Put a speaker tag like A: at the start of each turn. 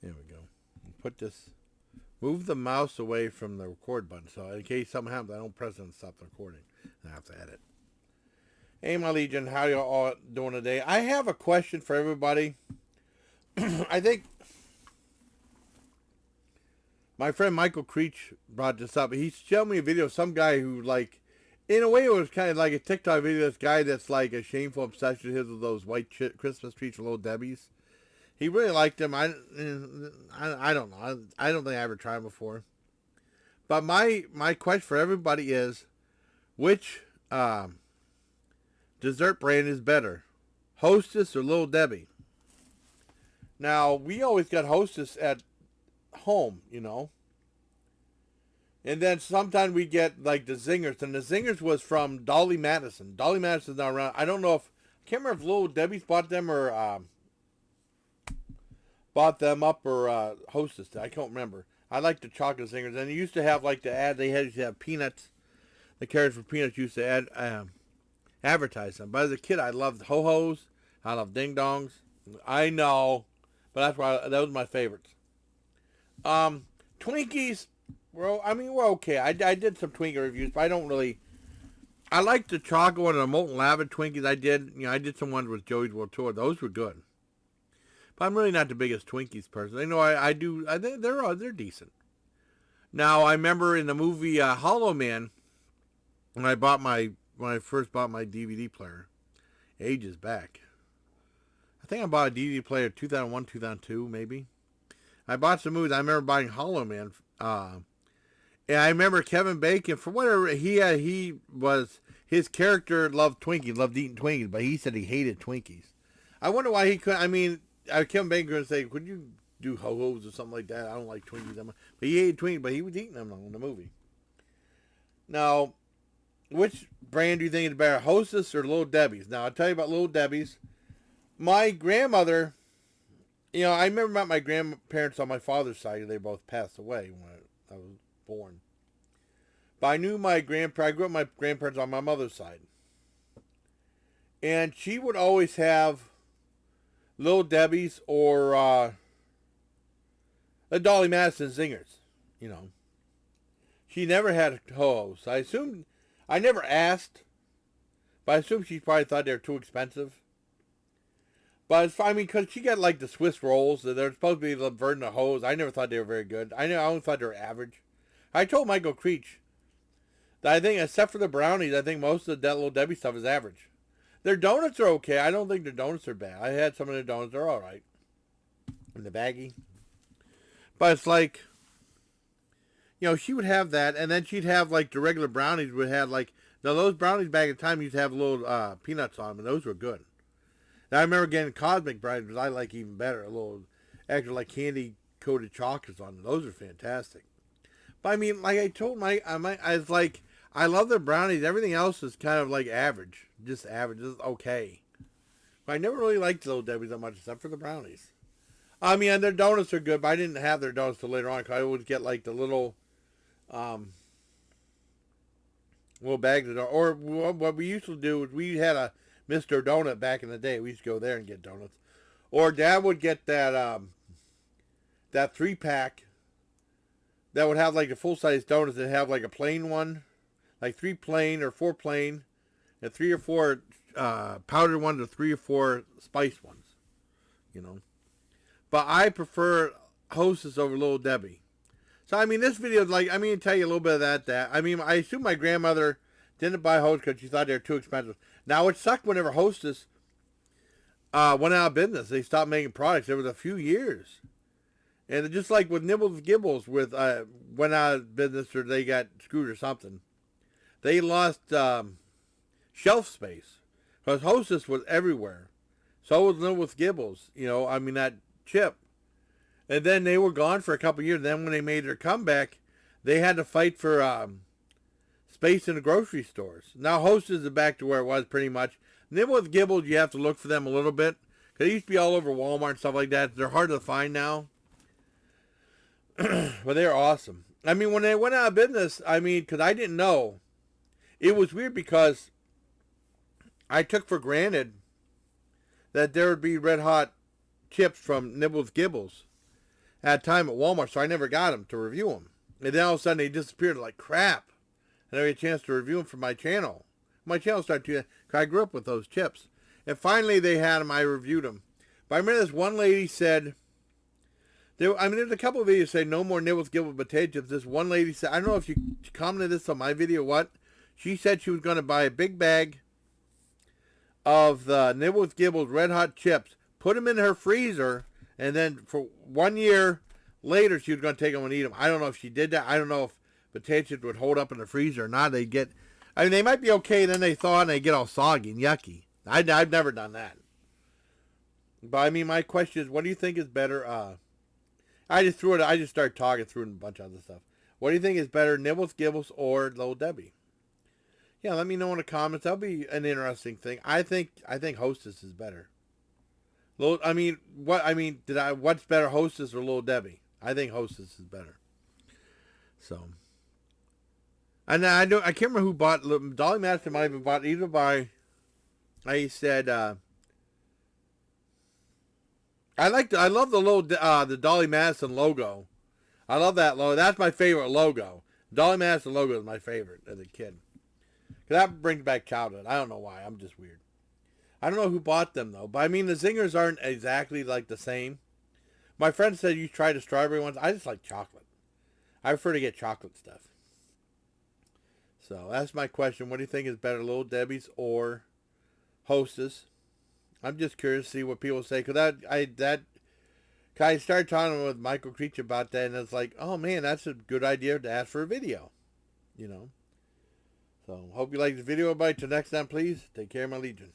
A: There we go. Put this. Move the mouse away from the record button, so in case something happens, I don't press it and stop the recording. I have to edit. Hey, my Legion, how you all doing today? I have a question for everybody. I think my friend Michael Creech brought this up. He showed me a video of some guy who, like, in a way, it was kind of like a TikTok video. This guy that's like a shameful obsession of his with those white Christmas trees for Little Debbie's. He really liked them. I don't know. I don't think I ever tried them before. But my question for everybody is, which dessert brand is better, Hostess or Little Debbie? Now, we always got Hostess at home, you know. And then sometimes we get like the Zingers. And the Zingers was from Dolly Madison. Dolly Madison's not around. I don't know if, I can't remember if Little Debbie's bought them or bought them up or Hostess. I can't remember. I like the chocolate Zingers. And they used to have like the ad, used to have peanuts. The carrots for peanuts used to advertise them. But as a kid, I loved Ho-Hos. I loved Ding Dongs. I know. But that's why those were my favorites. Twinkies, we're okay. I did some Twinkie reviews, but I don't really. I like the chocolate and the molten lava Twinkies. I did some ones with Joey's World Tour. Those were good. But I'm really not the biggest Twinkies person. I do. I think they're decent. Now I remember in the movie Hollow Man, when I first bought my DVD player, ages back. I think I bought a DVD player 2001, 2002, maybe. I bought some movies. I remember buying Hollow Man. And I remember Kevin Bacon, for whatever, his character loved Twinkies, loved eating Twinkies, but he said he hated Twinkies. I wonder why he couldn't, Kevin Bacon could say, could you do Ho-Hos or something like that? I don't like Twinkies that much. But he hated Twinkies, but he was eating them in the movie. Now, which brand do you think is better, Hostess or Little Debbie's? Now, I'll tell you about Little Debbie's. My grandmother, I remember about my grandparents on my father's side. They both passed away when I was born. But I knew I grew up with my grandparents on my mother's side. And she would always have Little Debbie's or the Dolly Madison Zingers, She never had Ho-Hos. I never asked, but I assume she probably thought they were too expensive. But because she got like the Swiss rolls, they're supposed to be the version of Ho's. I never thought they were very good. I only thought they were average. I told Michael Creech that I think, except for the brownies, I think most of the Little Debbie stuff is average. Their donuts are okay. I don't think their donuts are bad. I had some of their donuts. They're all right. In the baggie. But it's like, she would have that, and then she'd have like the regular brownies would have like, now those brownies back at the time used to have little peanuts on them, and those were good. Now, I remember getting Cosmic Brownies, which I like even better. A little extra like candy-coated chocolates on them. Those are fantastic. But like I told I was like, I love their brownies. Everything else is kind of like average. Just average. Just okay. But I never really liked Little Debbie's that much, except for the brownies. And their donuts are good, but I didn't have their donuts till later on, because I would get like the little bags of donuts. Or what we used to do is we had a Mr. Donut back in the day. We used to go there and get donuts. Or Dad would get that 3-pack that would have like the full-size donuts that have like a plain one, like 3 plain or 4 plain, and 3 or 4 powdered ones or 3 or 4 spiced ones, But I prefer Hostess over Little Debbie. So, this video is like, tell you a little bit of that. I assume my grandmother didn't buy Hostess because she thought they were too expensive. Now, it sucked whenever Hostess went out of business. They stopped making products. There was a few years. And just like with Nibbles Gibbles went out of business, or they got screwed or something. They lost shelf space. Because Hostess was everywhere. So was Nibbles Gibbles. That chip. And then they were gone for a couple years. Then when they made their comeback, they had to fight for space in the grocery stores. Now Hostess is back to where it was pretty much. Nibbles Gibbles, you have to look for them a little bit. Because they used to be all over Walmart and stuff like that. They're hard to find now. But they're awesome. When they went out of business, because I didn't know. It was weird because I took for granted that there would be red hot chips from Nibbles Gibbles. at time at Walmart, so I never got them to review them. And then all of a sudden they disappeared like crap. And I had a chance to review them for my channel. My channel started to, because I grew up with those chips. And finally they had them, I reviewed them. But I remember this one lady said, there's a couple of videos say no more nibbles gibbles potato chips. This one lady said, I don't know if you commented this on my video or what. She said she was going to buy a big bag of the Nibbles Gibbles Red Hot chips, put them in her freezer, and then for 1 year later she was going to take them and eat them. I don't know if she did that. I don't know if potato chips would hold up in the freezer or not. They might be okay, then they thaw and they get all soggy and yucky. I've never done that. But I mean, my question is, what do you think is better? I just started talking through a bunch of other stuff. What do you think is better, Nibbles Gibbles or Little Debbie? Yeah, let me know in the comments. That'll be an interesting thing. I think Hostess is better. What's better, Hostess or Little Debbie? I think Hostess is better. So, and I can't remember who bought. Dolly Madison might have bought either by. I said. I love the Dolly Madison logo. I love that logo. That's my favorite logo. Dolly Madison logo is my favorite as a kid. That brings back childhood. I don't know why. I'm just weird. I don't know who bought them, though. But, I mean, the Zingers aren't exactly, like, the same. My friend said you tried the strawberry ones. I just like chocolate. I prefer to get chocolate stuff. So, that's my question. What do you think is better, Little Debbie's or Hostess? I'm just curious to see what people say. Because I started talking with Michael Creech about that, and it's like, oh, man, that's a good idea to ask for a video. You know? So, hope you liked the video, everybody. Till next time, please, take care of my Legion.